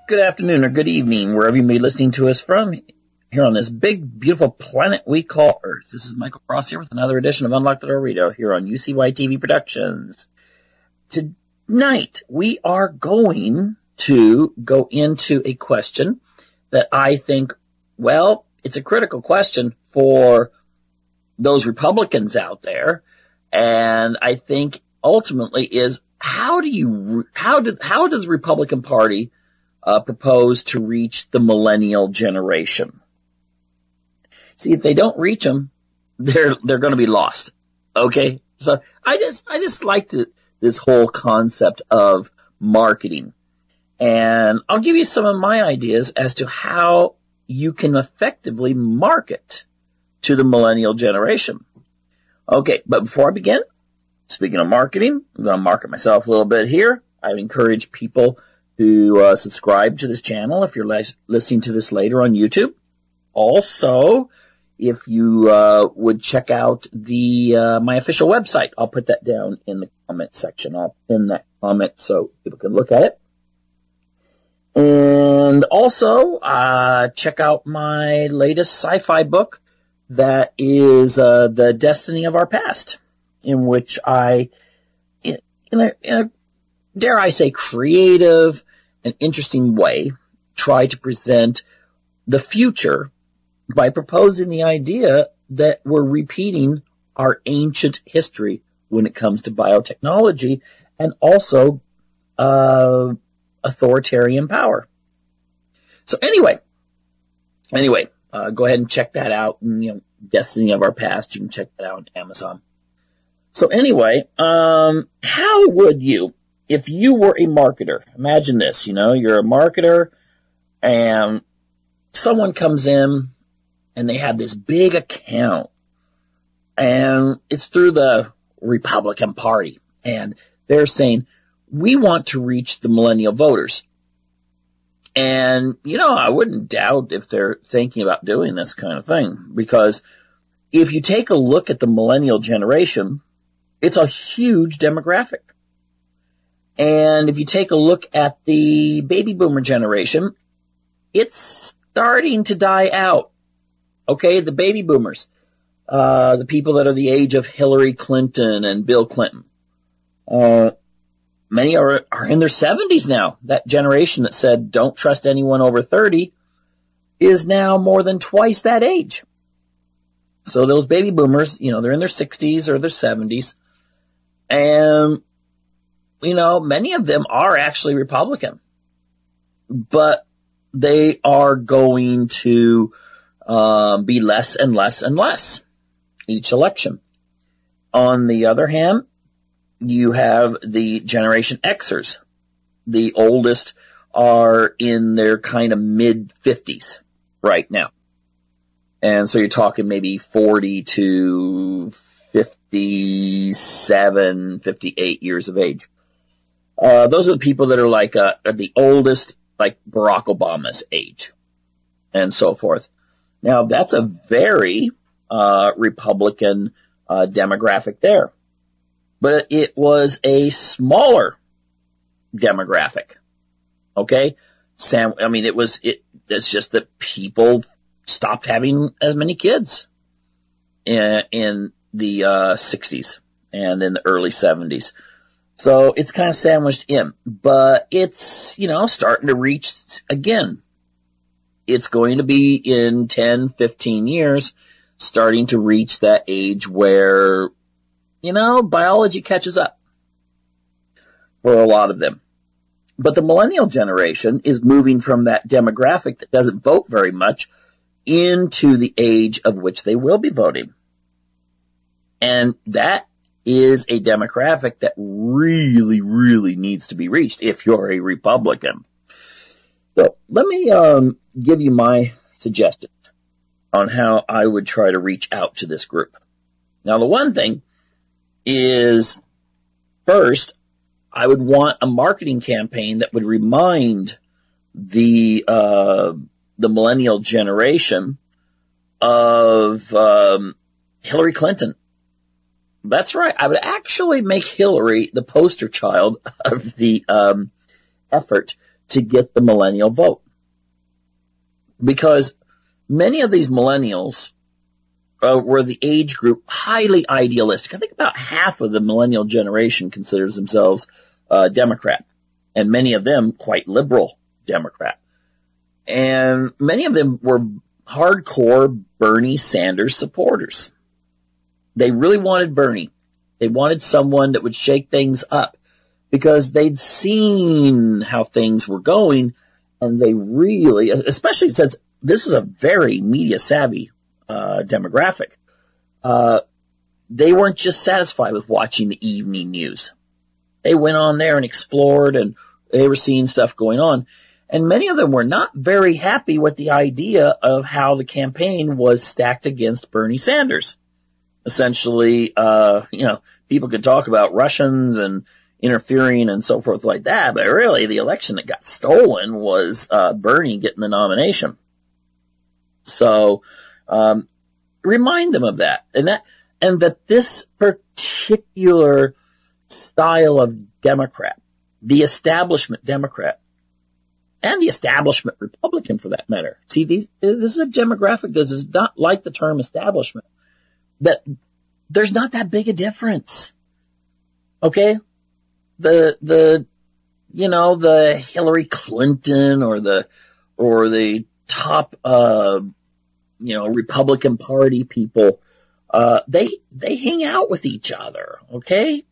Good afternoon or good evening, wherever you may be listening to us from, here on this big, beautiful planet we call Earth. This is Michael Cross here with another edition of Unlocked Dorito here on UCY TV Productions. Tonight, we are going to go into a question that I think, well, it's a critical question for those Republicans out there, and I think ultimately is how does the Republican Party propose to reach the millennial generation? See, if they don't reach them, they're going to be lost. Okay, so I just like this whole concept of marketing, and I'll give you some of my ideas as to how you can effectively market to the millennial generation. Okay, but before I begin, speaking of marketing, I'm going to market myself a little bit here. I encourage people to subscribe to this channel if you're listening to this later on YouTube. Also, if you would check out my official website, I'll put that down in the comment section. I'll pin that comment so people can look at it. And also, check out my latest sci-fi book that is The Destiny of Our Past, in which I, in a dare I say, creative and interesting way, try to present the future by proposing the idea that we're repeating our ancient history when it comes to biotechnology and also authoritarian power. So anyway, go ahead and check that out. And, Destiny of Our Past, you can check that out on Amazon. So anyway, how would you, if you were a marketer, imagine this, you're a marketer and someone comes in and they have this big account and it's through the Republican Party and they're saying, we want to reach the millennial voters. And, I wouldn't doubt if they're thinking about doing this kind of thing, because if you take a look at the millennial generation, it's a huge demographic. And if you take a look at the baby boomer generation, it's starting to die out. Okay, the baby boomers, the people that are the age of Hillary Clinton and Bill Clinton, many are in their 70s now. That generation that said don't trust anyone over 30 is now more than twice that age. So those baby boomers, they're in their 60s or their 70s. And, many of them are actually Republican. But they are going to be less and less and less each election. On the other hand, you have the Generation Xers. The oldest are in their kind of mid-50s right now. And so you're talking maybe 40 to 57, 58 years of age. Those are the people that are like the oldest, like Barack Obama's age and so forth. Now, that's a very Republican demographic there. But it was a smaller demographic. Okay? It's just that people stopped having as many kids in the 60s and in the early 70s. So it's kind of sandwiched in, but it's, starting to reach again. It's going to be in 10, 15 years starting to reach that age where, biology catches up for a lot of them. But the millennial generation is moving from that demographic that doesn't vote very much into the age of which they will be voting. And that is a demographic that really, really needs to be reached if you're a Republican. So let me give you my suggestions on how I would try to reach out to this group. Now, the one thing is, first, I would want a marketing campaign that would remind the millennial generation of Hillary Clinton. That's right. I would actually make Hillary the poster child of the effort to get the millennial vote. Because many of these millennials were the age group highly idealistic. I think about half of the millennial generation considers themselves Democrat, and many of them quite liberal Democrat. And many of them were hardcore Bernie Sanders supporters. They really wanted Bernie. They wanted someone that would shake things up because they'd seen how things were going, and they really, especially since this is a very media-savvy demographic, they weren't just satisfied with watching the evening news. They went on there and explored, and they were seeing stuff going on. And many of them were not very happy with the idea of how the campaign was stacked against Bernie Sanders. Essentially, people could talk about Russians and interfering and so forth like that, but really the election that got stolen was Bernie getting the nomination. So remind them of that, and that this particular style of Democrat, the establishment Democrat, and the establishment Republican for that matter. See, this is a demographic that does not like the term establishment. That there's not that big a difference. Okay? The Hillary Clinton or the top, Republican Party people, they hang out with each other. Okay?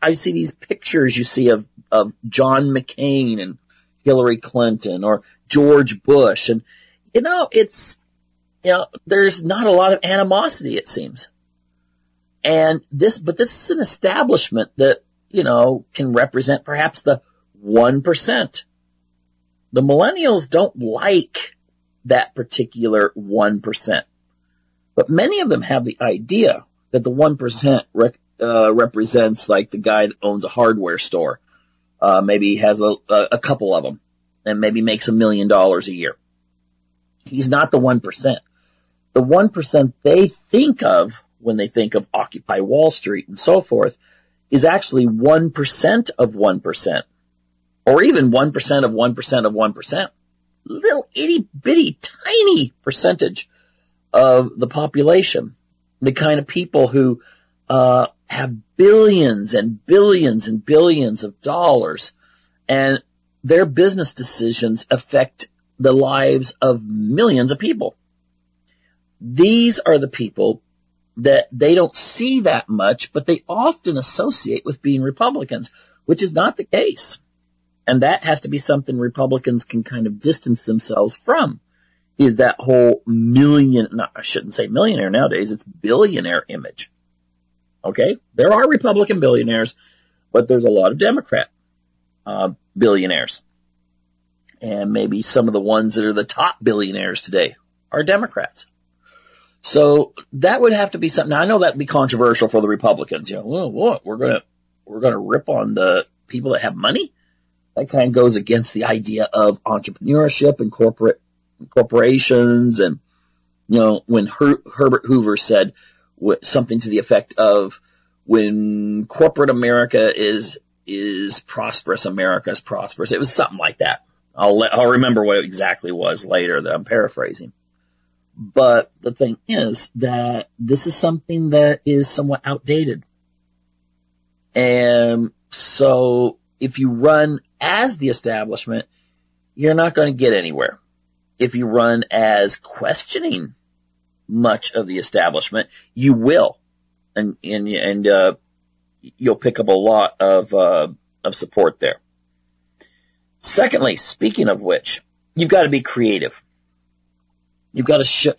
I see these pictures you see of John McCain and Hillary Clinton or George Bush, and there's not a lot of animosity, it seems. But this is an establishment that, can represent perhaps the 1%. The millennials don't like that particular 1%. But many of them have the idea that the 1% represents like the guy that owns a hardware store. Maybe he has a couple of them and maybe makes $1 million a year. He's not the 1%. The 1% they think of when they think of Occupy Wall Street and so forth is actually 1% of 1%, or even 1% of 1% of 1%. Little itty bitty tiny percentage of the population. The kind of people who have billions and billions and billions of dollars, and their business decisions affect the lives of millions of people. These are the people that they don't see that much, but they often associate with being Republicans, which is not the case. And that has to be something Republicans can kind of distance themselves from, is that whole I shouldn't say millionaire nowadays, it's billionaire image. Okay? There are Republican billionaires, but there's a lot of Democrat billionaires. And maybe some of the ones that are the top billionaires today are Democrats. So that would have to be something. Now, I know that would be controversial for the Republicans. What? We're gonna rip on the people that have money? That kind of goes against the idea of entrepreneurship and corporations. And, when Herbert Hoover said something to the effect of, when corporate America is prosperous, America is prosperous. It was something like that. I'll remember what it exactly was later, that I'm paraphrasing. But the thing is that this is something that is somewhat outdated. And so if you run as the establishment, you're not going to get anywhere. If you run as questioning much of the establishment, you will. And you'll pick up a lot of support there. Secondly, speaking of which, you've got to be creative. You've got to show,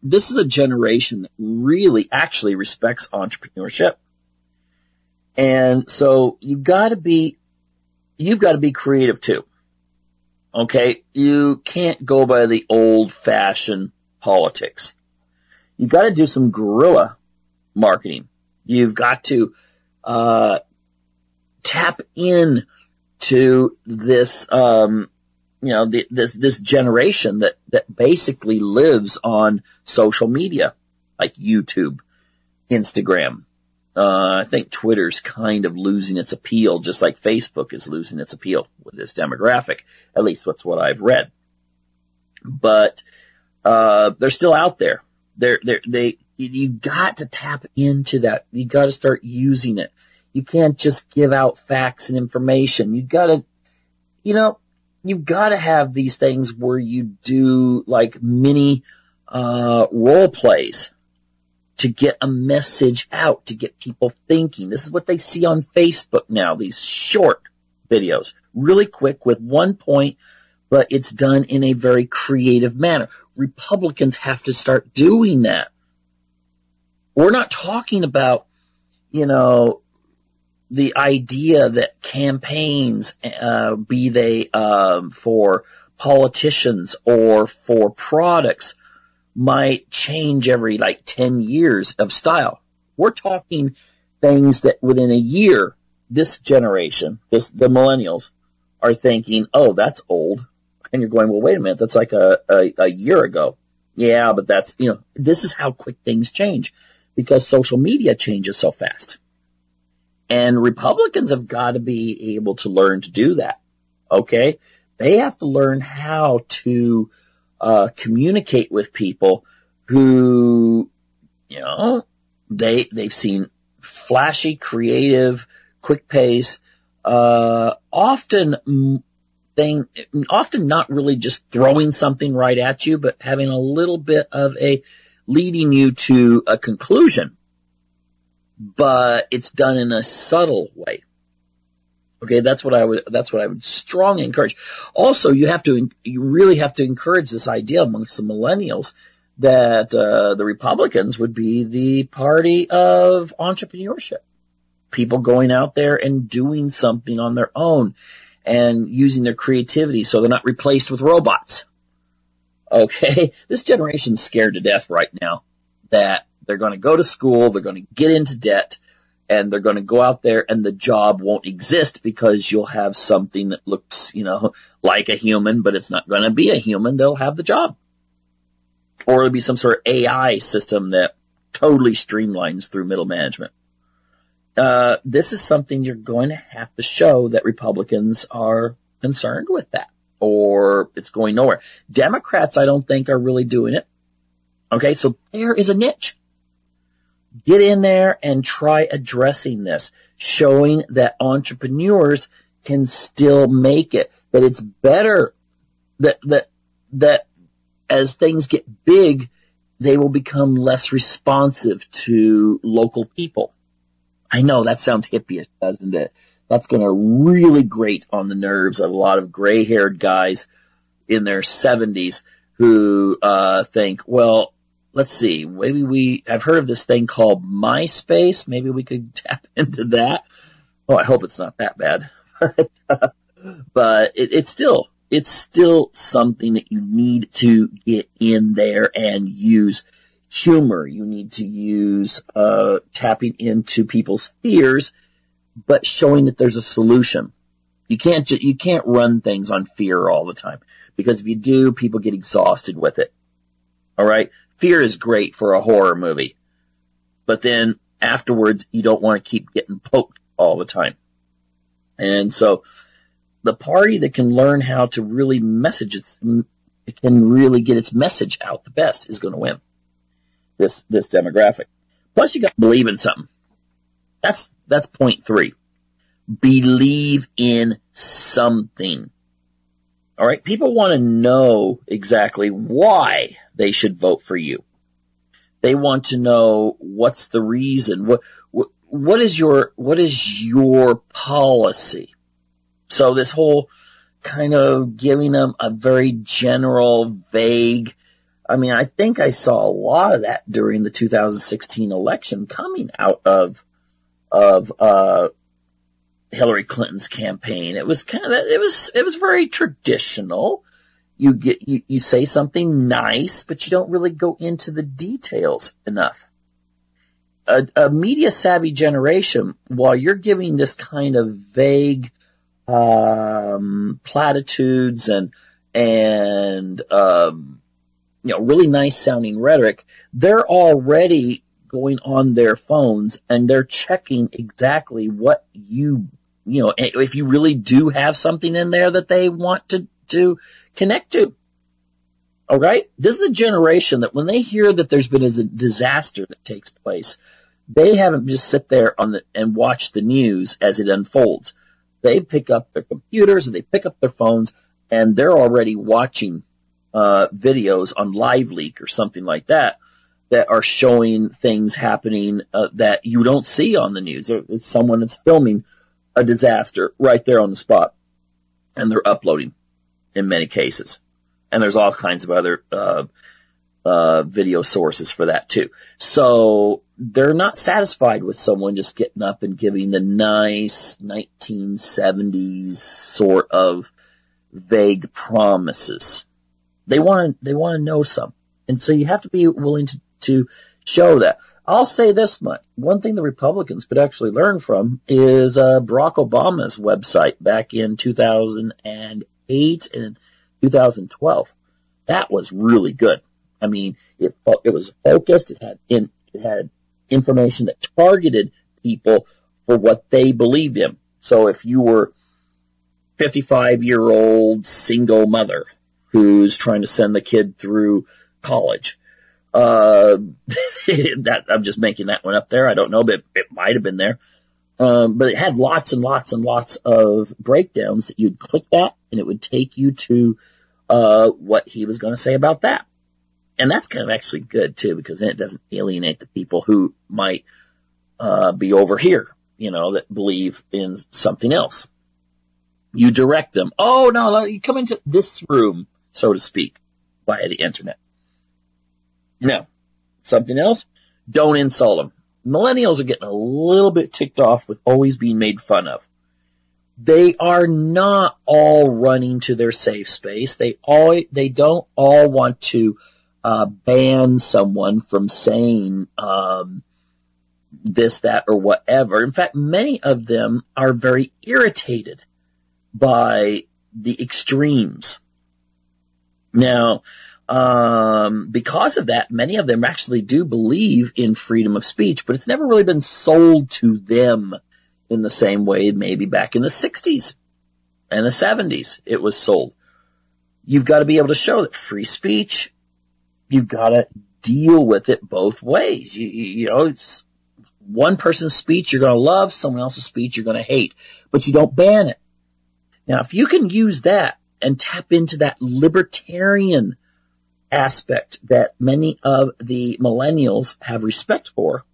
this is a generation that really actually respects entrepreneurship. And so you've got to be creative too. Okay? You can't go by the old-fashioned politics. You've got to do some guerrilla marketing. You've got to tap in to this this generation that basically lives on social media, like YouTube, Instagram, I think Twitter's kind of losing its appeal, just like Facebook is losing its appeal with this demographic. At least that's what I've read. But they're still out there. You got to tap into that. You got to start using it. You can't just give out facts and information. You got to, you've got to have these things where you do like mini role plays to get a message out, to get people thinking. This is what they see on Facebook now, these short videos, really quick with one point, but it's done in a very creative manner. Republicans have to start doing that. We're not talking about, the idea that campaigns, be they for politicians or for products, might change every 10 years of style. We're talking things that within a year, this generation, the millennials, are thinking, oh, that's old. And you're going, well, wait a minute, that's like a year ago. Yeah, but that's, this is how quick things change because social media changes so fast. And Republicans have got to be able to learn to do that. Okay? They have to learn how to communicate with people who, they've seen flashy, creative, quick pace, often not really just throwing something right at you, but having a little bit of leading you to a conclusion. But it's done in a subtle way. Okay, that's what I would strongly encourage. Also, you really have to encourage this idea amongst the millennials that the Republicans would be the party of entrepreneurship. People going out there and doing something on their own and using their creativity so they're not replaced with robots. Okay, this generation's scared to death right now that they're going to go to school, they're going to get into debt, and they're going to go out there and the job won't exist because you'll have something that looks, like a human, but it's not going to be a human. They'll have the job. Or it'll be some sort of AI system that totally streamlines through middle management. This is something you're going to have to show that Republicans are concerned with that, or it's going nowhere. Democrats, I don't think, are really doing it. Okay, so there is a niche. Get in there and try addressing this, showing that entrepreneurs can still make it, that it's better, that as things get big, they will become less responsive to local people. I know that sounds hippie-ish, doesn't it? That's going to really grate on the nerves of a lot of gray-haired guys in their 70s who think, well, let's see, maybe I've heard of this thing called MySpace. Maybe we could tap into that. Oh, I hope it's not that bad. But it's still something that you need to get in there and use humor. You need to use tapping into people's fears, but showing that there's a solution. You can't run things on fear all the time, because if you do, people get exhausted with it. All right? Fear is great for a horror movie, but then afterwards you don't want to keep getting poked all the time. And so the party that can learn how to really it can really get its message out the best is going to win this demographic. Plus, you got to believe in something. That's point 3. Believe in something. All right, people want to know exactly why they should vote for you. They want to know what's the reason. What is your policy? So this whole kind of giving them a very general, vague. I mean, I think I saw a lot of that during the 2016 election coming out of Hillary Clinton's campaign. It was it was very traditional. You say something nice, but you don't really go into the details enough. A media savvy generation, while you're giving this kind of vague platitudes and really nice sounding rhetoric, they're already going on their phones and they're checking exactly what if you really do have something in there that they want to connect to. All right? This is a generation that when they hear that there's been a disaster that takes place, they haven't just sit there and watch the news as it unfolds. They pick up their computers and they pick up their phones and they're already watching videos on Live Leak or something like that are showing things happening that you don't see on the news. It's someone that's filming a disaster right there on the spot, and they're uploading in many cases. And there's all kinds of other video sources for that too. So they're not satisfied with someone just getting up and giving the nice 1970s sort of vague promises. They want to know some. And so you have to be willing to show that. I'll say this much. One thing the Republicans could actually learn from is Barack Obama's website back in 2008 and 2012. That was really good. I mean, it was focused. It had information that targeted people for what they believed in. So if you were 55-year-old single mother who's trying to send the kid through college, that I'm just making that one up there. I don't know, but it might have been there. But it had lots and lots and lots of breakdowns that you'd click that, and it would take you to what he was going to say about that. And that's kind of actually good too, because then it doesn't alienate the people who might be over here, that believe in something else. You direct them. Oh, no, you come into this room, so to speak, via the internet. Now, something else, don't insult them. Millennials are getting a little bit ticked off with always being made fun of. They are not all running to their safe space. They don't all want to ban someone from saying this, that, or whatever. In fact, many of them are very irritated by the extremes. Now, because of that, many of them actually do believe in freedom of speech, but it's never really been sold to them in the same way maybe back in the 60s and the 70s it was sold. You've got to be able to show that free speech, you've got to deal with it both ways. It's one person's speech you're going to love, someone else's speech you're going to hate, but you don't ban it. Now, if you can use that and tap into that libertarian aspect that many of the millennials have respect for,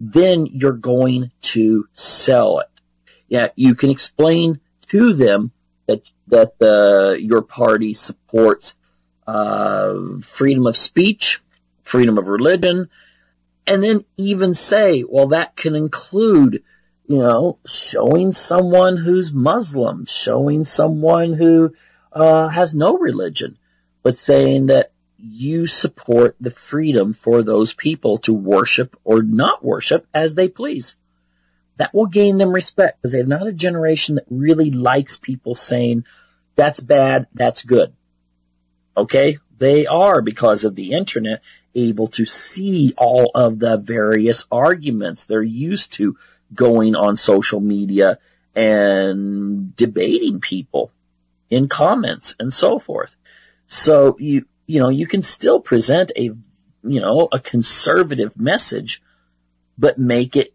then you're going to sell it. Yeah, you can explain to them that your party supports freedom of speech, freedom of religion, and then even say, well, that can include, showing someone who's Muslim, showing someone who has no religion, but saying that you support the freedom for those people to worship or not worship as they please. That will gain them respect, because they're not a generation that really likes people saying, that's bad, that's good. Okay? They are, because of the internet, able to see all of the various arguments. They're used to going on social media and debating people in comments and so forth. So you can still present a conservative message, but make it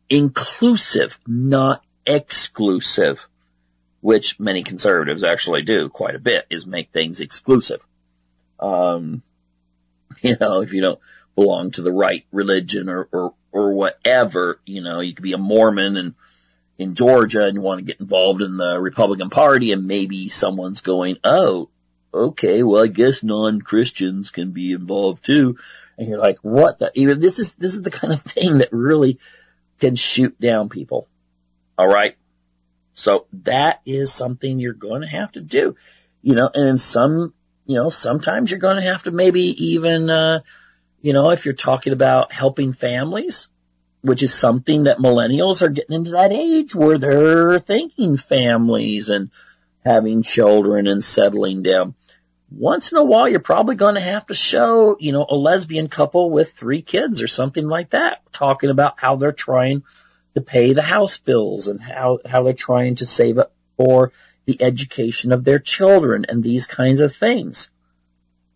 inclusive, not exclusive, which many conservatives actually do quite a bit, is make things exclusive. If you don't belong to the right religion or whatever, you could be a Mormon and in Georgia and you want to get involved in the Republican Party, and maybe someone's going, oh, okay, well, I guess non-Christians can be involved too. And you're like, what the, this is the kind of thing that really can shoot down people. All right. So that is something you're going to have to do, and sometimes you're going to have to maybe even, if you're talking about helping families, which is something that millennials are getting into that age where they're thinking families and having children and settling down. once in a while you're probably going to have to show, a lesbian couple with 3 kids or something like that, talking about how they're trying to pay the house bills and how they're trying to save up for the education of their children and these kinds of things.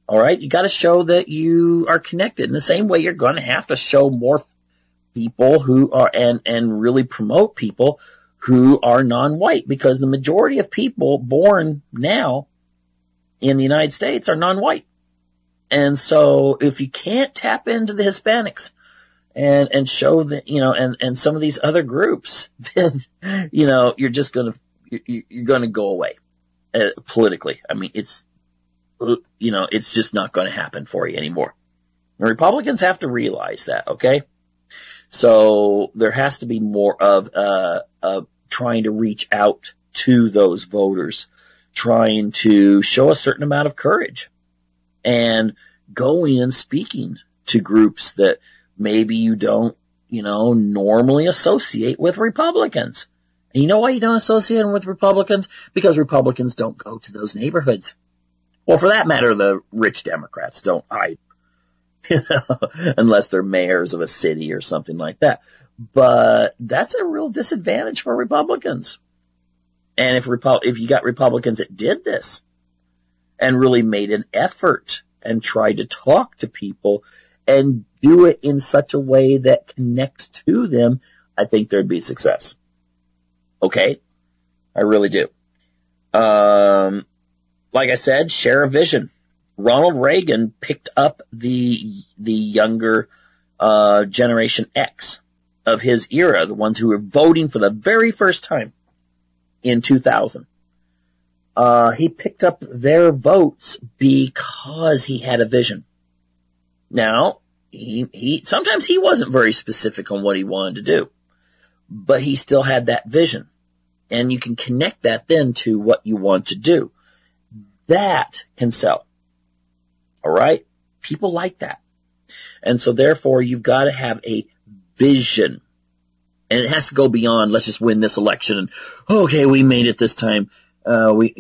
All right. You got to show that you are connected. In the same way, you're going to have to show more people who are, and really promote people who are non-white, because the majority of people born now in the United States are non-white. And so if you can't tap into the Hispanics and show that, and some of these other groups, then, you're just going to go away politically. I mean, it's just not going to happen for you anymore. And Republicans have to realize that, okay? So there has to be more of trying to reach out to those voters, trying to show a certain amount of courage, and going and speaking to groups that maybe you don't, normally associate with Republicans. And you know why you don't associate them with Republicans? Because Republicans don't go to those neighborhoods. Well, for that matter, the rich Democrats don't either, unless they're mayors of a city or something like that. But that's a real disadvantage for Republicans. And if you got Republicans that did this and really made an effort and tried to talk to people and do it in such a way that connects to them, I think there'd be success. Okay? I really do. Like I said, share a vision. Ronald Reagan picked up the younger Generation X of his era, the ones who were voting for the very first time in 2000. He picked up their votes because he had a vision. Now, he sometimes he wasn't very specific on what he wanted to do, but he still had that vision. And you can connect that then to what you want to do. That can sell. All right? People like that. And so therefore you've got to have a vision. And it has to go beyond, let's just win this election and, okay, we made it this time. We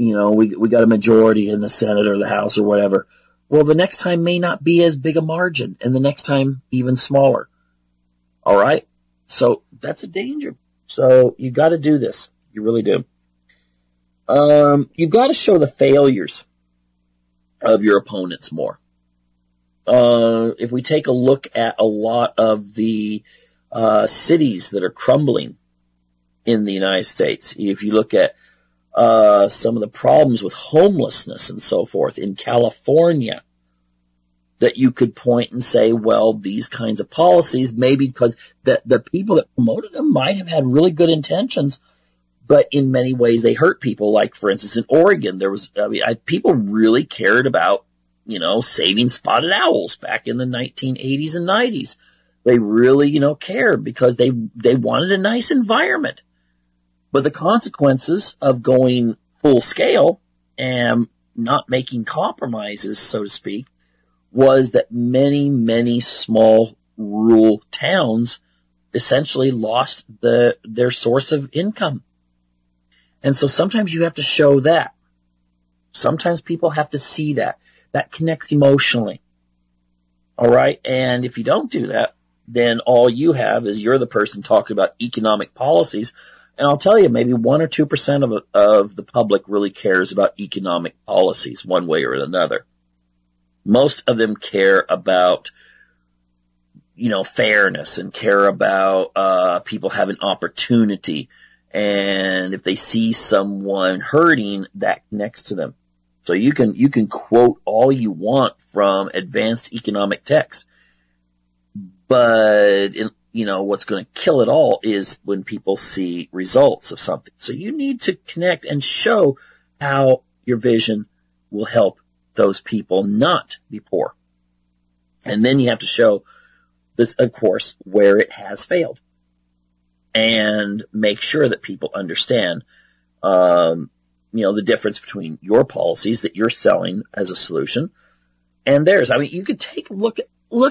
got a majority in the Senate or the House or whatever. Well, the next time may not be as big a margin, and the next time even smaller. All right? So that's a danger. So you got to do this. You really do. You've got to show the failures of your opponents more. If we take a look at a lot of the cities that are crumbling in the United States, if you look at some of the problems with homelessness and so forth in California, that you could point and say, well, these kinds of policies, maybe because the people that promoted them might have had really good intentions, but in many ways they hurt people. Like, for instance, in Oregon, people really cared about, saving spotted owls back in the 1980s and 90s. They really, cared because they wanted a nice environment. But the consequences of going full scale and not making compromises, so to speak, was that many, many small rural towns essentially lost their source of income. And so sometimes you have to show that. Sometimes people have to see that. That connects emotionally. All right? And if you don't do that, then all you have is you're the person talking about economic policies. And I'll tell you, maybe 1 or 2% of the public really cares about economic policies one way or another. Most of them care about, fairness and care about people having opportunity. And if they see someone hurting, that connects to them. So you can quote all you want from advanced economic text, but what's going to kill it all is when people see results of something. So you need to connect and show how your vision will help those people not be poor. And then you have to show this, of course, where it has failed, and make sure that people understand, the difference between your policies that you're selling as a solution and theirs. I mean, you could take a look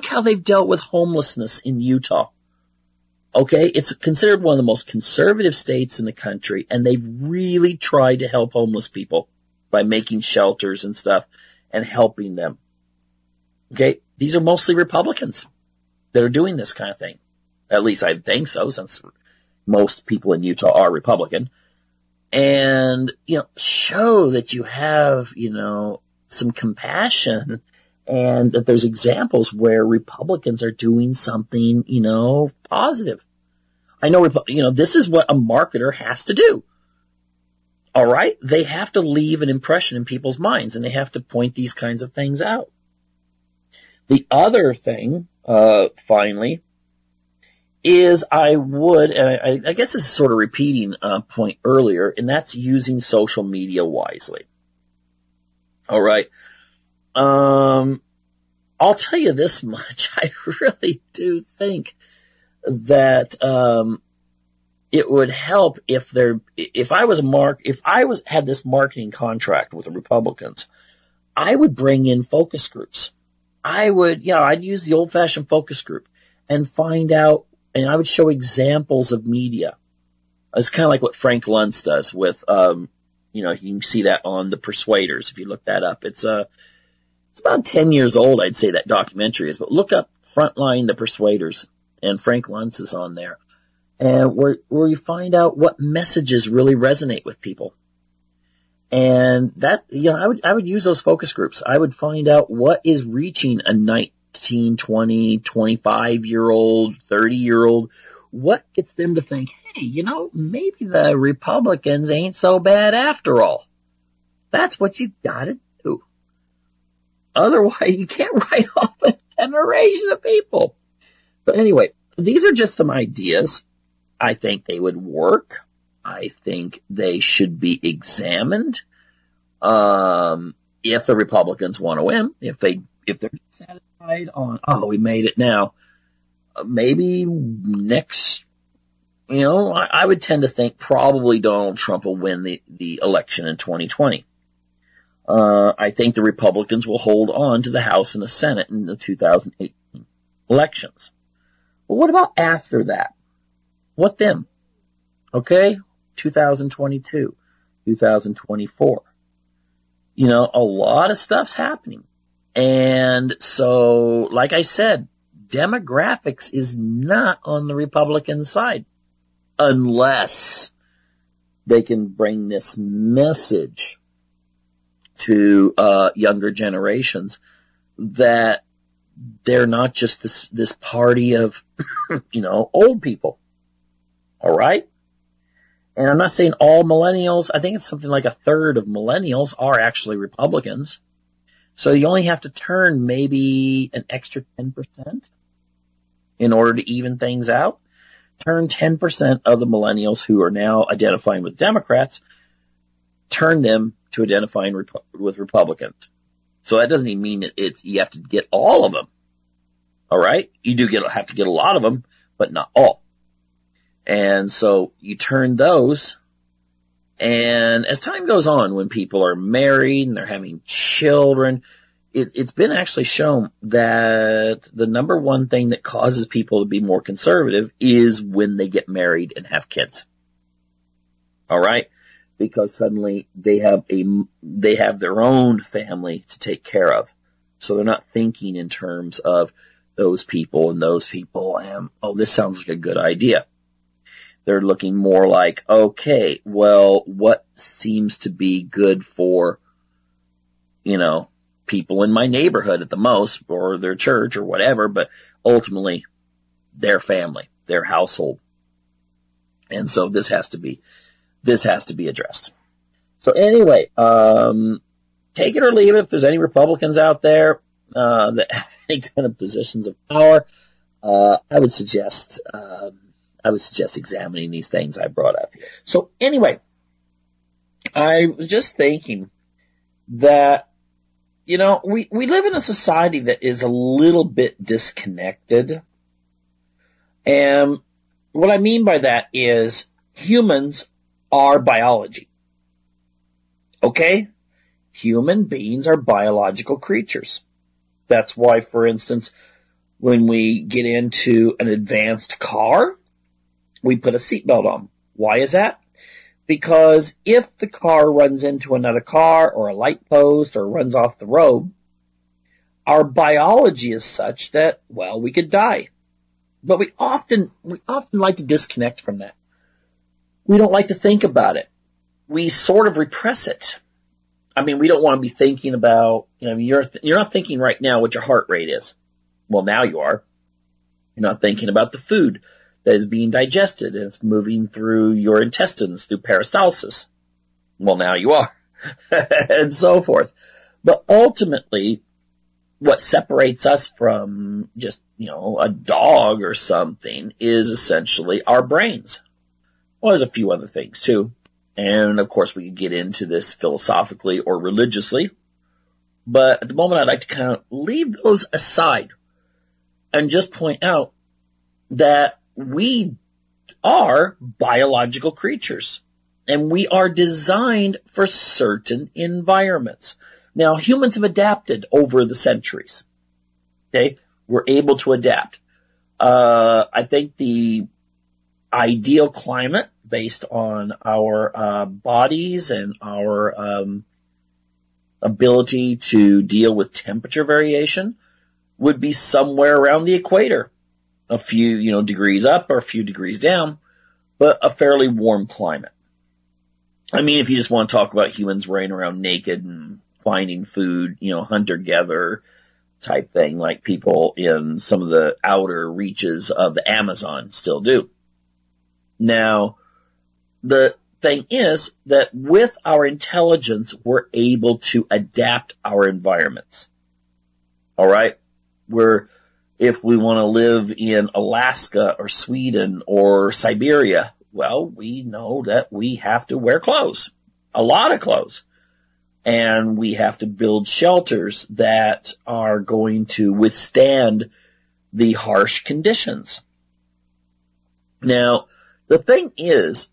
how they've dealt with homelessness in Utah. Okay, it's considered one of the most conservative states in the country, and they've really tried to help homeless people by making shelters and stuff. and helping them. Okay, these are mostly Republicans that are doing this kind of thing. At least I think so, since most people in Utah are Republican. And, show that you have, some compassion, and that there's examples where Republicans are doing something, positive. I know, this is what a marketer has to do. All right? They have to leave an impression in people's minds, and they have to point these kinds of things out. The other thing, finally, is I guess this is sort of repeating a point earlier, and that's using social media wisely. All right. I'll tell you this much. I really do think that, it would help if I had this marketing contract with the Republicans, I would bring in focus groups. I'd use the old-fashioned focus group and find out, and I would show examples of media. It's kind of like what Frank Luntz does with, you can see that on The Persuaders if you look that up. It's about 10 years old, I'd say, that documentary is, but look up Frontline The Persuaders, and Frank Luntz is on there. And where you find out what messages really resonate with people. And that, I would use those focus groups. I would find out what is reaching a 19, 20, 25-year-old, 30-year-old. What gets them to think, hey, maybe the Republicans ain't so bad after all. That's what you gotta do. Otherwise, you can't write off a generation of people. But anyway, these are just some ideas. I think they would work. I think they should be examined. If the Republicans want to win, if they're satisfied on, we made it now, maybe next, I would tend to think probably Donald Trump will win the election in 2020. I think the Republicans will hold on to the House and the Senate in the 2018 elections. But what about after that? What then? Okay, 2022, 2024. A lot of stuff's happening. And so, like I said, demographics is not on the Republican side unless they can bring this message to younger generations that they're not just this party of, old people. All right? And I'm not saying all millennials. I think it's something like a third of millennials are actually Republicans. So you only have to turn maybe an extra 10% in order to even things out. Turn 10% of the millennials who are now identifying with Democrats, turn them to identifying with Republicans. So that doesn't even mean that you have to get all of them. All right? You do have to get a lot of them, but not all. And so you turn those, and as time goes on, when people are married and they're having children, it's been actually shown that the number one thing that causes people to be more conservative is when they get married and have kids. All right? Because suddenly they have their own family to take care of. So they're not thinking in terms of those people and those people, and, this sounds like a good idea. They're looking more like, okay, well, what seems to be good for, people in my neighborhood at the most, or their church or whatever, but ultimately their family, their household. And so this has to be addressed. So anyway, take it or leave it. If there's any Republicans out there, that have any kind of positions of power, I would suggest examining these things I brought up. So anyway, I was just thinking that, we live in a society that is a little bit disconnected. And what I mean by that is humans are biology. Okay? Human beings are biological creatures. That's why, for instance, when we get into an advanced car, we put a seatbelt on. Why is that? Because if the car runs into another car or a light post or runs off the road, our biology is such that, well, we could die. But we often like to disconnect from that. We don't like to think about it. We sort of repress it. I mean, we don't want to be thinking about, you're not thinking right now what your heart rate is. Well, now you are. You're not thinking about the food that is being digested and it's moving through your intestines through peristalsis. Well, now you are. And so forth. But ultimately, what separates us from just, a dog or something is essentially our brains. Well, there's a few other things too. And of course we could get into this philosophically or religiously. But at the moment I'd like to kind of leave those aside and just point out that we are biological creatures and we are designed for certain environments. Now, humans have adapted over the centuries. Okay? We're able to adapt. I think the ideal climate based on our bodies and our ability to deal with temperature variation would be somewhere around the equator. A few, degrees up or a few degrees down, but a fairly warm climate. I mean, if you just want to talk about humans running around naked and finding food, hunter-gatherer type thing like people in some of the outer reaches of the Amazon still do. Now, the thing is that with our intelligence, we're able to adapt our environments. All right? If we want to live in Alaska or Sweden or Siberia, well, we know that we have to wear clothes, a lot of clothes. And we have to build shelters that are going to withstand the harsh conditions. Now, the thing is,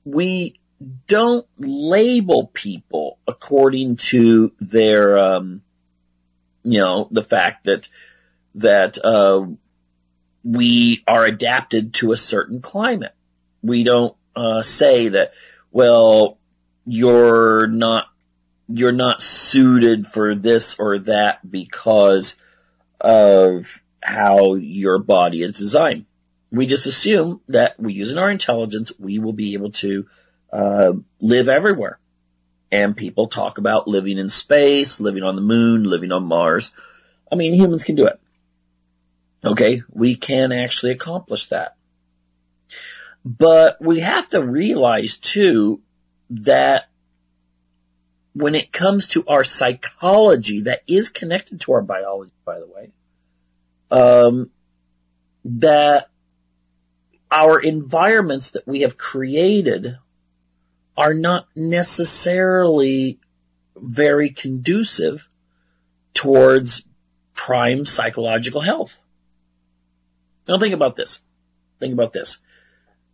we don't label people according to their, the fact that we are adapted to a certain climate. We don't say that, well, you're not suited for this or that because of how your body is designed. We just assume that using our intelligence, we will be able to live everywhere. And people talk about living in space, living on the moon, living on Mars. I mean, humans can do it. Okay, we can actually accomplish that. But we have to realize, too, that when it comes to our psychology, that is connected to our biology, by the way, that our environments that we have created are not necessarily very conducive towards prime psychological health. Now think about this.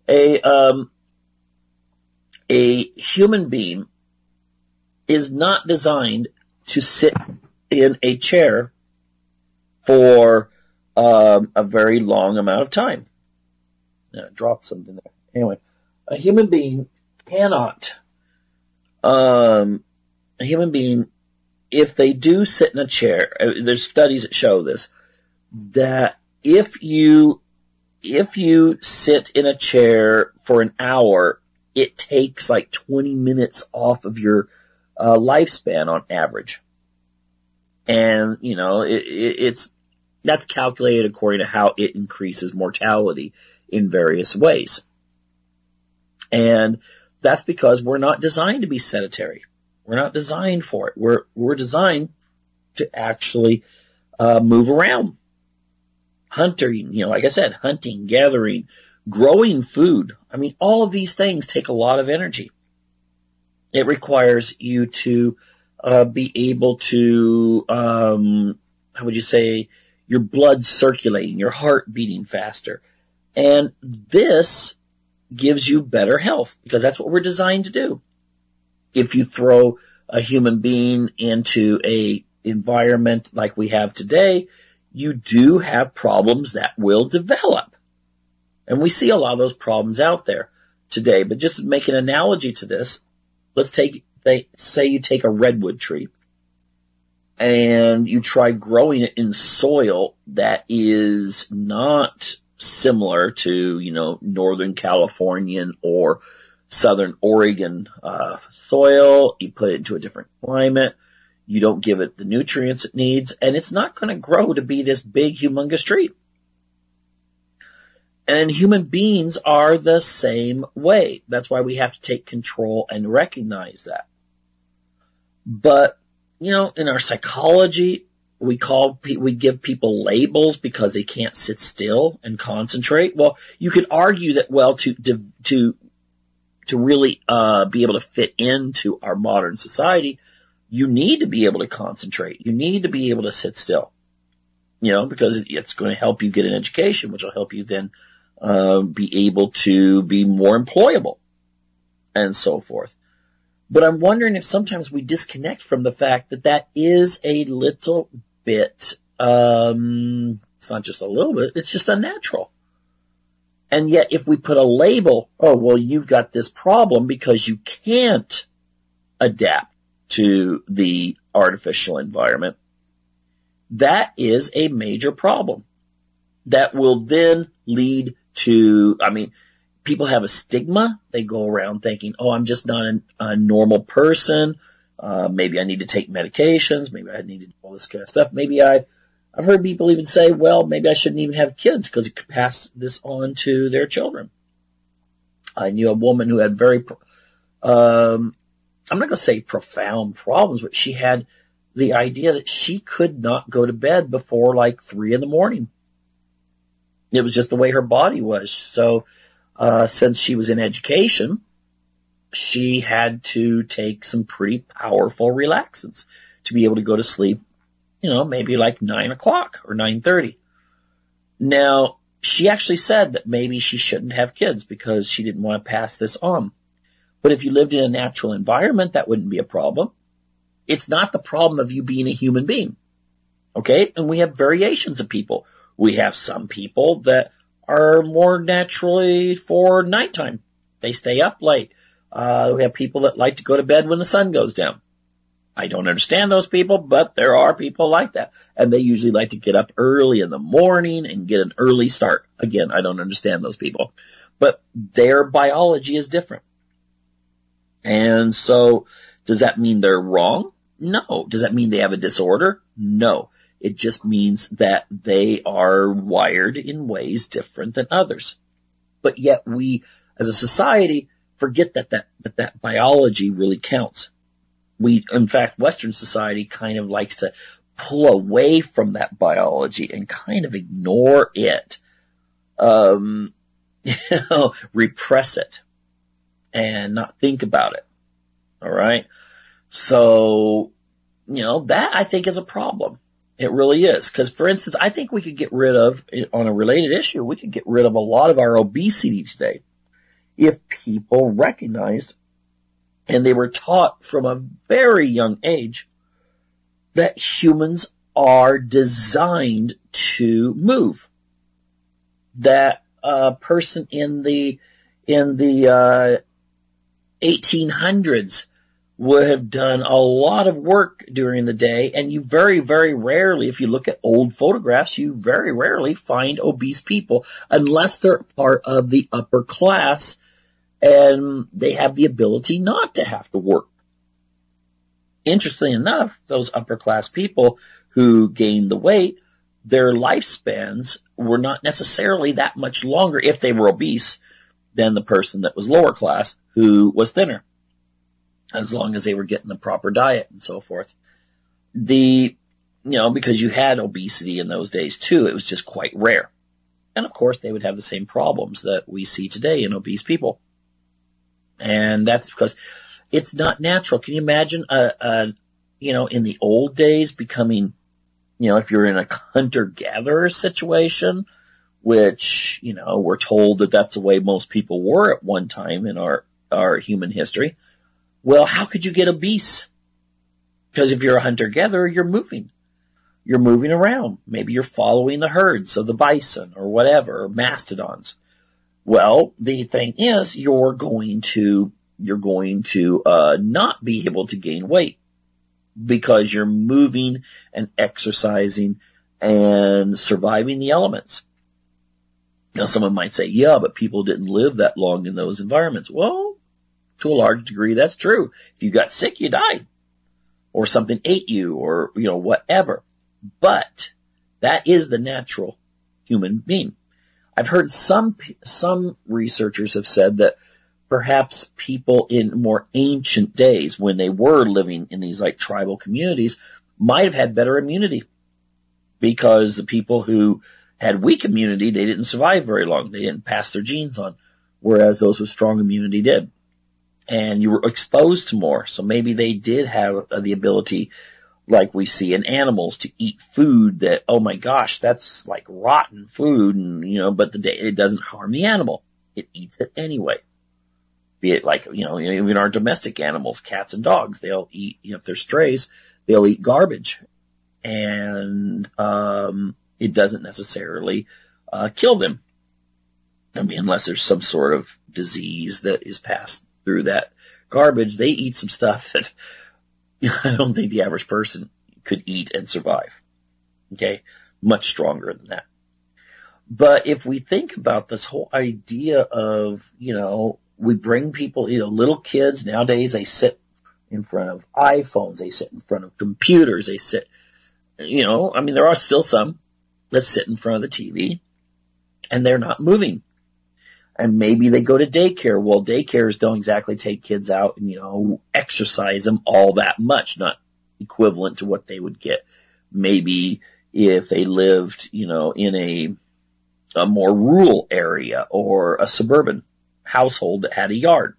A human being is not designed to sit in a chair for a very long amount of time. Drop something there. Anyway, a human being cannot. A human being, if they do sit in a chair, there's studies that show this, that if you sit in a chair for an hour, it takes like 20 minutes off of your lifespan on average. And, that's calculated according to how it increases mortality in various ways. And that's because we're not designed to be sedentary. We're not designed for it. We're designed to actually move around. Hunting, like I said, hunting, gathering, growing food. I mean, all of these things take a lot of energy. It requires you to be able to, how would you say, your blood circulating, your heart beating faster. And this gives you better health because that's what we're designed to do. If you throw a human being into a environment like we have today, you do have problems that will develop. And we see a lot of those problems out there. today, but just to make an analogy to this, say you take a redwood tree and you try growing it in soil that is not similar to, Northern Californian or Southern Oregon soil. You put it into a different climate. You don't give it the nutrients it needs, and it's not going to grow to be this big, humongous tree. And human beings are the same way. That's why we have to take control and recognize that. But, in our psychology, we give people labels because they can't sit still and concentrate. Well, you could argue that, to really be able to fit into our modern society, you need to be able to concentrate. You need to be able to sit still, because it's going to help you get an education, which will help you then be able to be more employable and so forth. But I'm wondering if sometimes we disconnect from the fact that is a little bit, it's not just a little bit, it's just unnatural. And yet if we put a label, you've got this problem because you can't adapt to the artificial environment, that is a major problem that will then lead to, people have a stigma. They go around thinking, I'm just not a normal person. Maybe I need to take medications. Maybe I need to do all this kind of stuff. I've heard people even say, maybe I shouldn't even have kids because it could pass this on to their children. I knew a woman who had very, I'm not going to say profound problems, but she had the idea that she could not go to bed before 3 a.m. It was just the way her body was. So, since she was in education, she had to take some pretty powerful relaxants to be able to go to sleep, maybe 9 o'clock or 9:30. Now, she actually said that maybe she shouldn't have kids because she didn't want to pass this on. But if you lived in a natural environment, that wouldn't be a problem. It's not the problem of you being a human being. Okay? And we have variations of people. We have some people that are more naturally for nighttime. They stay up late. We have people that like to go to bed when the sun goes down. I don't understand those people, but there are people like that. And they usually like to get up early in the morning and get an early start. Again, I don't understand those people. But their biology is different. And so, does that mean they're wrong? No. Does that mean they have a disorder? No. It just means that they are wired in ways different than others. But yet we, as a society, forget that biology really counts. In fact, Western society kind of likes to pull away from that biology and kind of ignore it, repress it, and not think about it. All right? So, that I think is a problem. It really is. Because, for instance, I think we could get rid of, on a related issue, we could get rid of a lot of our obesity today if people recognized and they were taught from a very young age that humans are designed to move. That a person in the 1800s would have done a lot of work during the day, and you very, very rarely, if you look at old photographs, you very rarely find obese people unless they're part of the upper class and they have the ability not to have to work. Interestingly enough, those upper class people who gained the weight, their lifespans were not necessarily that much longer if they were obese than the person that was lower class who was thinner, as long as they were getting the proper diet and so forth. Because you had obesity in those days too, it was just quite rare. And of course they would have the same problems that we see today in obese people. And that's because it's not natural. Can you imagine, in the old days becoming, if you're in a hunter-gatherer situation, which, we're told that that's the way most people were at one time in our human history. Well, how could you get obese? Because if you're a hunter-gatherer, you're moving. You're moving around. Maybe you're following the herds of the bison or whatever, or mastodons. Well, the thing is, you're going to not be able to gain weight because you're moving and exercising and surviving the elements. Now, someone might say, yeah, but people didn't live that long in those environments. Well, to a large degree, that's true. If you got sick, you died. Or something ate you, or, whatever. But that is the natural human being. I've heard some researchers have said that perhaps people in more ancient days, when they were living in these like tribal communities, might have had better immunity, because the people who had weak immunity, they didn't survive very long. They didn't pass their genes on, whereas those with strong immunity did. And you were exposed to more, so maybe they did have the ability, like we see in animals, to eat food that, oh my gosh, that's like rotten food, and but it doesn't harm the animal. It eats it anyway. Be it like, even our domestic animals, cats and dogs, they'll eat, if they're strays, they'll eat garbage. And it doesn't necessarily kill them. I mean, unless there's some sort of disease that is passed through that garbage, they eat some stuff that I don't think the average person could eat and survive. Okay? Much stronger than that. But if we think about this whole idea of, we bring people, little kids nowadays, they sit in front of iPhones, they sit in front of computers, they sit, there are still some that sit in front of the TV and they're not moving. And maybe they go to daycare. Well, daycares don't exactly take kids out and, exercise them all that much, not equivalent to what they would get. Maybe if they lived, in a more rural area or a suburban household that had a yard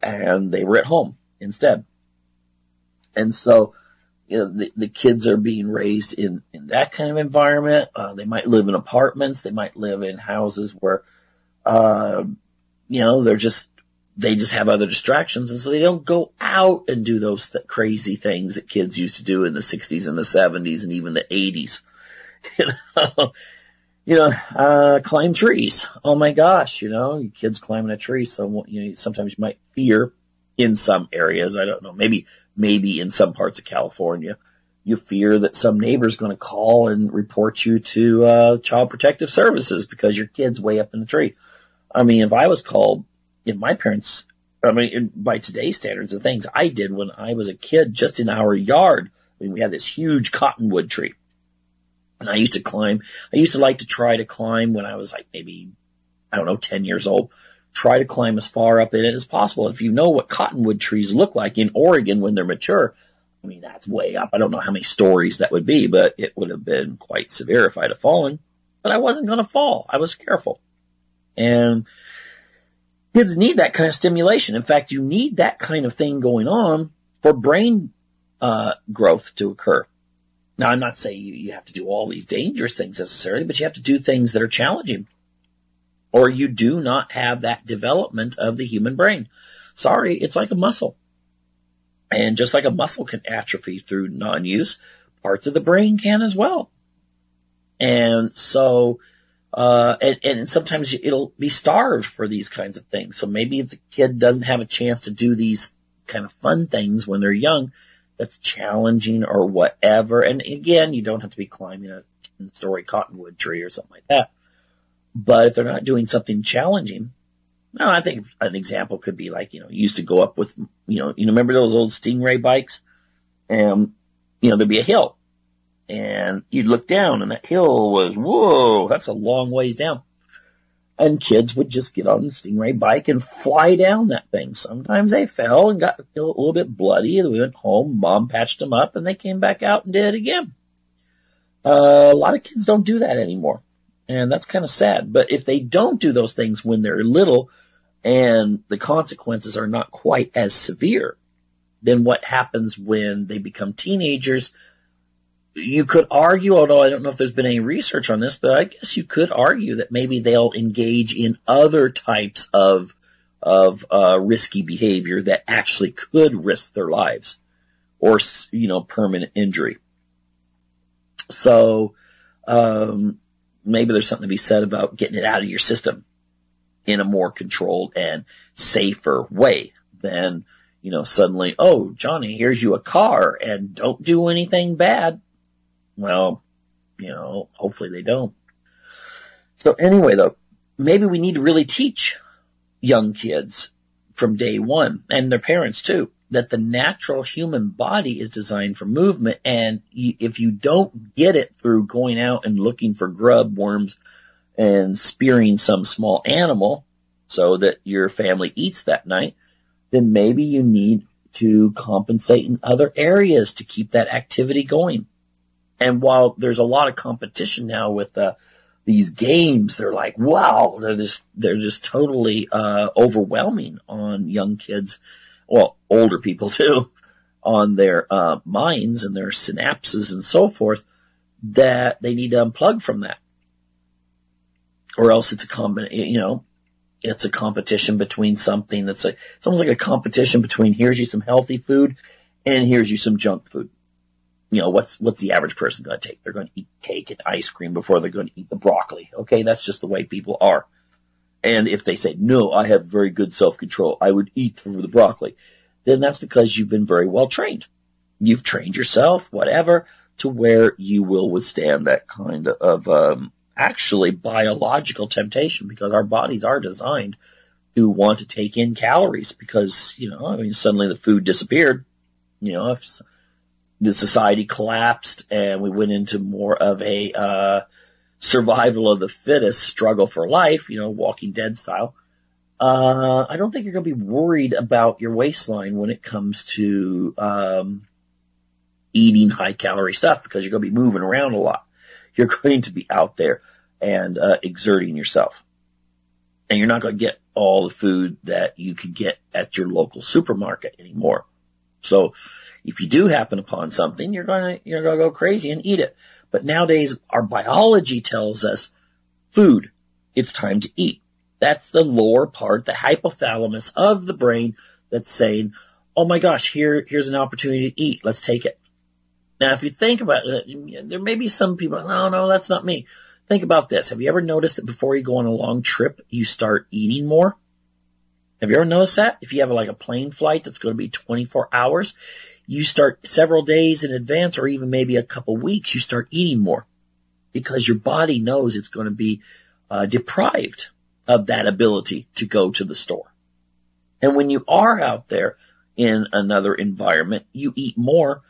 and they were at home instead. And so, the kids are being raised in that kind of environment. They might live in apartments. They might live in houses where, they just have other distractions, and so they don't go out and do those crazy things that kids used to do in the 60s and the 70s and even the 80s. Climb trees. Oh my gosh, kids climbing a tree. So, sometimes you might fear in some areas. I don't know. Maybe in some parts of California, you fear that some neighbor's going to call and report you to, Child Protective Services because your kid's way up in the tree. I mean, if I was called by today's standards, the things I did when I was a kid just in our yard, we had this huge cottonwood tree. And I used to like to try to climb when I was like maybe, 10 years old, try to climb as far up in it as possible. If you know what cottonwood trees look like in Oregon when they're mature, that's way up. I don't know how many stories that would be, but it would have been quite severe if I'd have fallen. But I wasn't going to fall. I was careful. And kids need that kind of stimulation. In fact, you need that kind of thing going on for brain growth to occur. Now, I'm not saying you have to do all these dangerous things necessarily, but you have to do things that are challenging, or you do not have that development of the human brain. Sorry, it's like a muscle. And just like a muscle can atrophy through non-use, parts of the brain can as well. And so, and sometimes it'll be starved for these kinds of things. So maybe if the kid doesn't have a chance to do these kind of fun things when they're young, that's challenging or whatever. And again, you don't have to be climbing a 10-story cottonwood tree or something like that. But if they're not doing something challenging, no, I think an example could be like, you used to go up with, remember those old Stingray bikes? And, there'd be a hill. And you'd look down and that hill was, whoa, that's a long ways down. And kids would just get on the Stingray bike and fly down that thing. Sometimes they fell and got a little bit bloody. We went home, mom patched them up, and they came back out and did it again. A lot of kids don't do that anymore. And that's kind of sad. But if they don't do those things when they're little and the consequences are not quite as severe, then what happens when they become teenagers? You could argue, although I don't know if there's been any research on this, but I guess you could argue that maybe they'll engage in other types of risky behavior that actually could risk their lives or, permanent injury. So, maybe there's something to be said about getting it out of your system in a more controlled and safer way than, suddenly, oh, Johnny, here's you a car and don't do anything bad. Well, hopefully they don't. So anyway, though, maybe we need to really teach young kids from day one, and their parents too, that the natural human body is designed for movement. And if you don't get it through going out and looking for grub, worms, and spearing some small animal so that your family eats that night, then maybe you need to compensate in other areas to keep that activity going. And while there's a lot of competition now with these games, they're like, wow, they're just totally overwhelming on young kids, well, older people too, on their minds and their synapses and so forth, that they need to unplug from that. Or else it's it's a competition between something it's almost like a competition between here's you some healthy food and here's you some junk food. What's the average person going to take? They're going to eat cake and ice cream before they're going to eat the broccoli. Okay, that's just the way people are. And if they say, no, I have very good self-control, I would eat through the broccoli, then that's because you've been very well trained. You've trained yourself, whatever, to where you will withstand that kind of actually biological temptation, because our bodies are designed to want to take in calories because, suddenly the food disappeared. If the society collapsed and we went into more of a survival of the fittest, struggle for life, Walking Dead style, I don't think you're going to be worried about your waistline when it comes to eating high-calorie stuff, because you're going to be moving around a lot. You're going to be out there and exerting yourself. And you're not going to get all the food that you could get at your local supermarket anymore. So if you do happen upon something, you're going to go crazy and eat it. But nowadays, our biology tells us food, it's time to eat. That's the lower part, the hypothalamus of the brain that's saying, oh my gosh, here's an opportunity to eat. Let's take it. Now, if you think about it, there may be some people, no, that's not me. Think about this. Have you ever noticed that before you go on a long trip, you start eating more? Have you ever noticed that? If you have a plane flight that's going to be 24 hours, you start several days in advance, or even maybe a couple weeks, you start eating more because your body knows it's going to be deprived of that ability to go to the store. And when you are out there in another environment, you eat more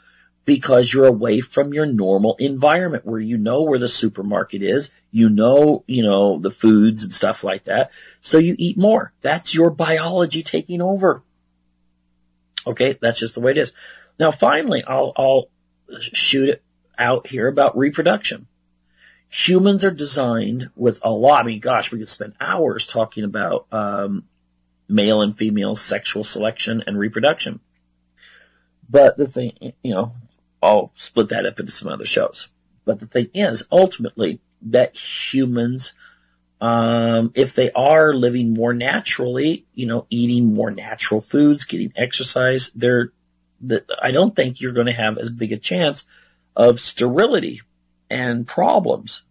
because you're away from your normal environment where where the supermarket is, the foods and stuff like that. So you eat more. That's your biology taking over. Okay, that's just the way it is. Now, finally, I'll shoot it out here about reproduction. Humans are designed with a lot. We could spend hours talking about male and female sexual selection and reproduction. But the thing, I'll split that up into some other shows. But the thing is, ultimately, that humans, if they are living more naturally, eating more natural foods, getting exercise, I don't think you're going to have as big a chance of sterility and problems,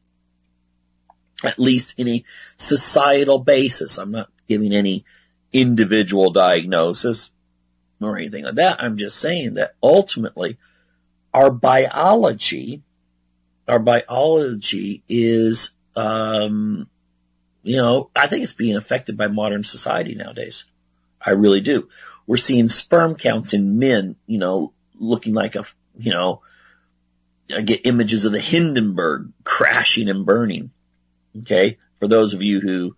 at least in a societal basis. I'm not giving any individual diagnosis or anything like that. I'm just saying that ultimately our biology is, I think it's being affected by modern society nowadays. I really do. We're seeing sperm counts in men, looking like I get images of the Hindenburg crashing and burning. Okay. For those of you who,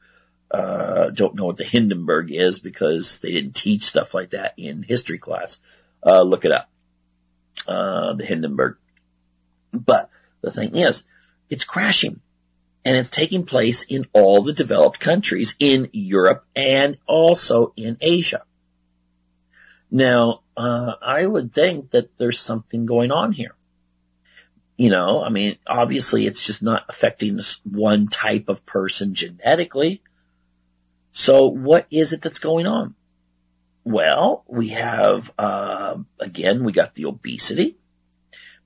don't know what the Hindenburg is because they didn't teach stuff like that in history class, look it up. The Hindenburg. But the thing is, it's crashing. And it's taking place in all the developed countries in Europe and also in Asia. Now, I would think that there's something going on here. Obviously it's just not affecting this one type of person genetically. So what is it that's going on? Well, we have, again, we got the obesity.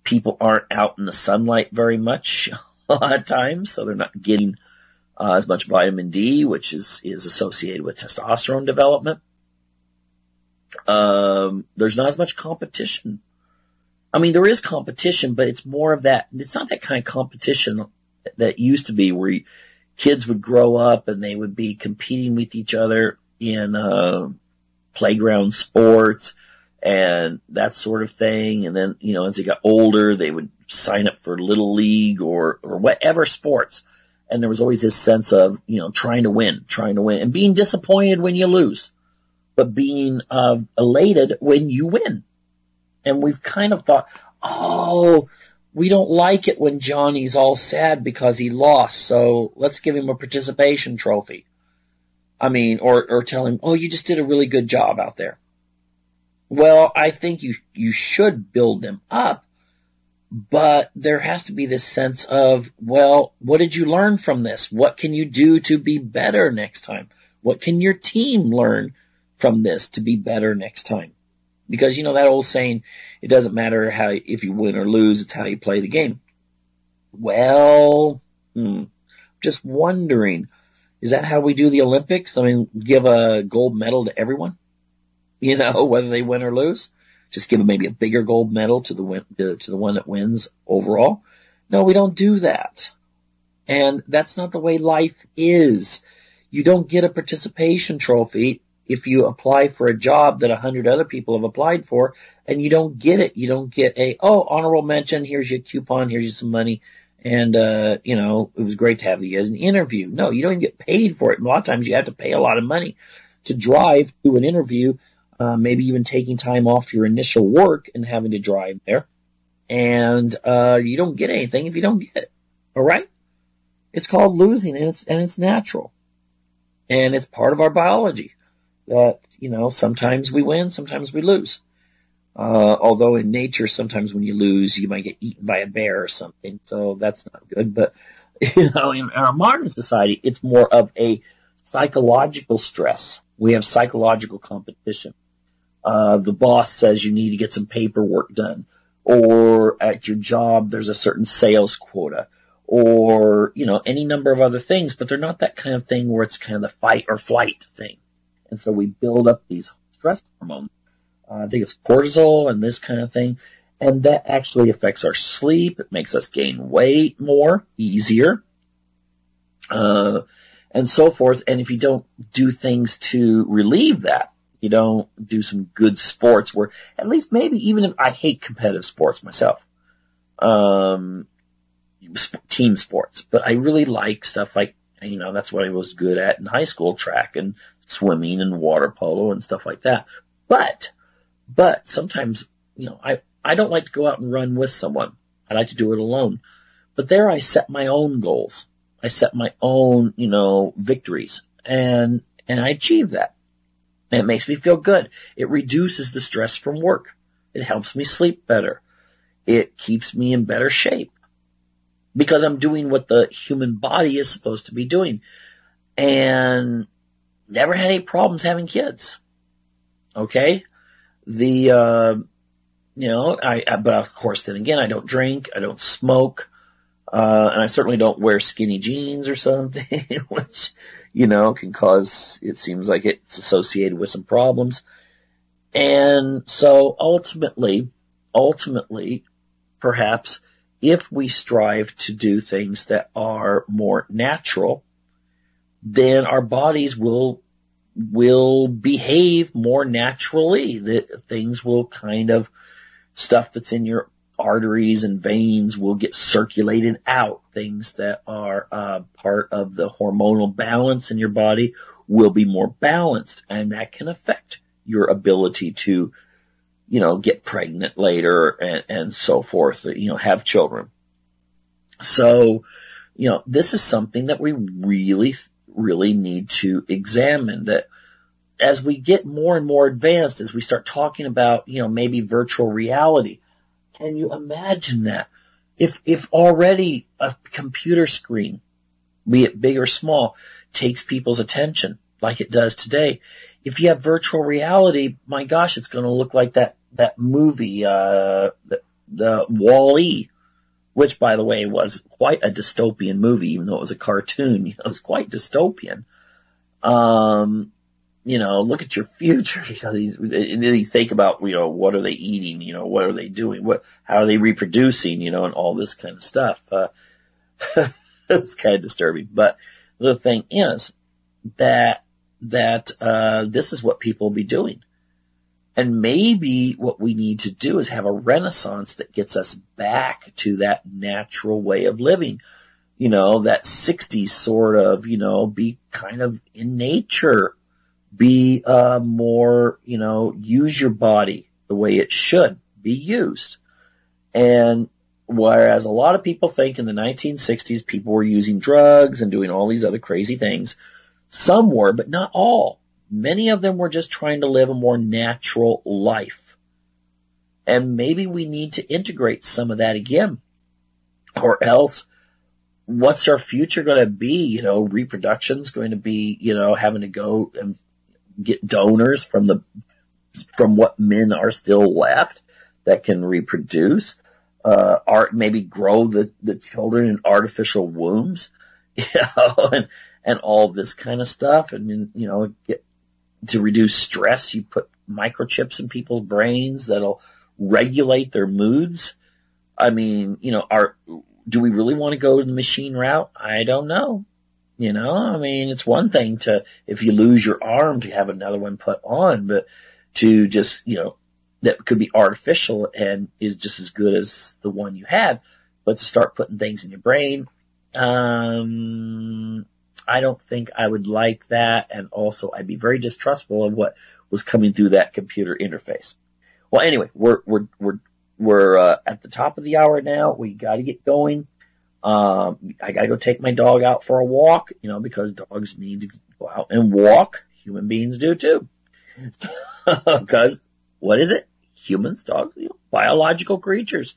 People aren't out in the sunlight very much a lot of times, so they're not getting as much vitamin D, which is associated with testosterone development. There's not as much competition. I mean, there is competition, but it's more of that. It's not that kind of competition that used to be where kids would grow up and they would be competing with each other in playground sports and that sort of thing. And then, as they got older, they would sign up for Little League or whatever sports. And there was always this sense of, trying to win and being disappointed when you lose, but being elated when you win. And we've kind of thought, we don't like it when Johnny's all sad because he lost, so let's give him a participation trophy. I mean, or tell him, you just did a really good job out there. Well, I think you should build them up, but there has to be this sense of, well, what did you learn from this? What can you do to be better next time? What can your team learn from this to be better next time? Because, that old saying, it doesn't matter if you win or lose, it's how you play the game. Well, just wondering, is that how we do the Olympics? I mean, give a gold medal to everyone, whether they win or lose? Just give them maybe a bigger gold medal to the one that wins overall? No, we don't do that. And that's not the way life is. You don't get a participation trophy if you apply for a job that 100 other people have applied for and you don't get it. You don't get honorable mention, here's your coupon, here's you some money, and, it was great to have you as an interview. No, you don't even get paid for it. And a lot of times you have to pay a lot of money to drive to an interview, maybe even taking time off your initial work and having to drive there. And, you don't get anything if you don't get it. All right? It's called losing, and it's natural. And it's part of our biology. That, sometimes we win, sometimes we lose. Although in nature, sometimes when you lose, you might get eaten by a bear or something. So that's not good. But, in our modern society, it's more of a psychological stress. We have psychological competition. The boss says you need to get some paperwork done. Or at your job, there's a certain sales quota. Or, any number of other things. But they're not that kind of thing where it's kind of the fight or flight thing. And so we build up these stress hormones. I think it's cortisol and this kind of thing. And that actually affects our sleep. It makes us gain weight more, easier, and so forth. And if you don't do things to relieve that, you don't do some good sports where at least maybe even if I hate competitive sports myself, team sports, but I really like stuff like, that's what I was good at in high school, track and swimming and water polo and stuff like that. But sometimes, I don't like to go out and run with someone. I like to do it alone. But there I set my own goals. I set my own, victories and I achieve that. And it makes me feel good. It reduces the stress from work. It helps me sleep better. It keeps me in better shape because I'm doing what the human body is supposed to be doing. And never had any problems having kids. Okay? But of course, then again, I don't drink, I don't smoke, and I certainly don't wear skinny jeans or something, which, can cause, it seems like it's associated with some problems. And so ultimately, perhaps, if we strive to do things that are more natural, then our bodies will behave more naturally. That things will stuff that's in your arteries and veins will get circulated out. Things that are part of the hormonal balance in your body will be more balanced, and that can affect your ability to, get pregnant later and so forth, have children. So, this is something that we really need to examine, that as we get more and more advanced, as we start talking about, maybe virtual reality, can you imagine that? If already a computer screen, be it big or small, takes people's attention like it does today, if you have virtual reality, my gosh, it's going to look like that movie, the Wall-E, which, by the way, was quite a dystopian movie, even though it was a cartoon. It was quite dystopian. Look at your future. You think about, what are they eating? What are they doing? How are they reproducing? And all this kind of stuff. It's kind of disturbing. But the thing is that this is what people will be doing. And maybe what we need to do is have a renaissance that gets us back to that natural way of living. That 60s sort of, be kind of in nature, be more, use your body the way it should be used. And whereas a lot of people think in the 1960s people were using drugs and doing all these other crazy things, some were, but not all. Many of them were just trying to live a more natural life. And maybe we need to integrate some of that again. Or else, what's our future going to be? Reproduction's going to be, having to go and get donors from what men are still left that can reproduce. Maybe grow the children in artificial wombs, and all this kind of stuff. And to reduce stress, you put microchips in people's brains that'll regulate their moods. I mean, do we really want to go the machine route? I don't know. It's one thing if you lose your arm, to have another one put on, but to just, that could be artificial and is just as good as the one you had, but to start putting things in your brain, I don't think I would like that. And also I'd be very distrustful of what was coming through that computer interface. Well, anyway, we're at the top of the hour now. We got to get going. I got to go take my dog out for a walk, because dogs need to go out and walk. Human beings do too. Because what is it? Humans, dogs, biological creatures.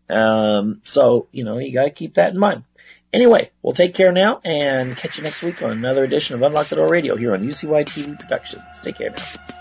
So, you got to keep that in mind. Anyway, we'll take care now and catch you next week on another edition of Unlock the Door Radio here on UCY TV Productions. Take care now.